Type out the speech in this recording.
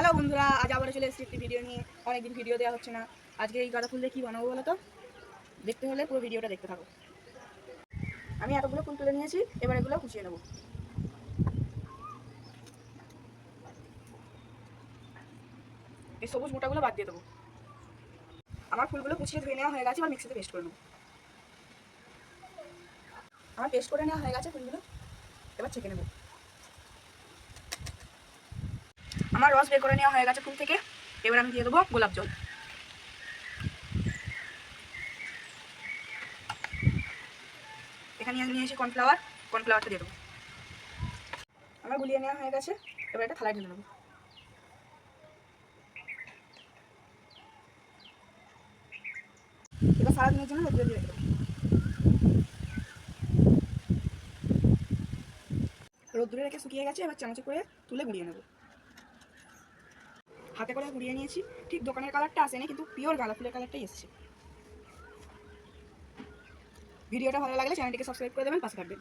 Hello বন্ধুরা, আজ আবার চলে এসেছি একটি ভিডিও নিয়ে। অনেকদিন ভিডিও দেওয়া হচ্ছে না। আজকে এই গাঁদা ফুল দিয়ে কী বানাবো বলো তো? দেখতে হলে পুরো ভিডিওটা দেখতে থাকো। আমি এতগুলো ফুল তুলে নিয়েছি, এবার এগুলো কুচিয়ে নেবো। এই সবুজ মোটাগুলো বাদ দিয়ে দেবো। আমার ফুলগুলো কুচিয়ে ধুয়ে নেওয়া হয়ে গেছে, এবার মিক্সিতে পেস্ট করে নেবো। আমার পেস্ট করে নেওয়া হয়ে গেছে ফুলগুলো, এবার ছেঁকে নেবো। আমার রস বের করে নেওয়া হয়ে গেছে ফুল থেকে, এবার আমি দিয়ে দেবো গোলাপ জল। এখানে আমি নিয়েছি কর্নফ্লাওয়ারটা দিয়ে দেবো। আমার গুলিয়ে নেওয়া হয়ে গেছে, এবার এটা থালায় ঢেলে নেবো। এবার সারাদিনের জন্য রোদ্রে দিয়ে রেখে দেবো। রোদ্দুরে রেখে শুকিয়ে গেছে, এবার চামচে করে তুলে গুঁড়িয়ে নেব। হাতে করে গুঁড়িয়ে নিয়েছি। ঠিক দোকানের কালারটা আসেনি, কিন্তু পিওর গাঁদা ফুলের কালারটাই এসেছে। ভিডিওটা ভালো লাগলে চ্যানেলটিকে সাবস্ক্রাইব করে দেবেন, পাশে থাকবেন।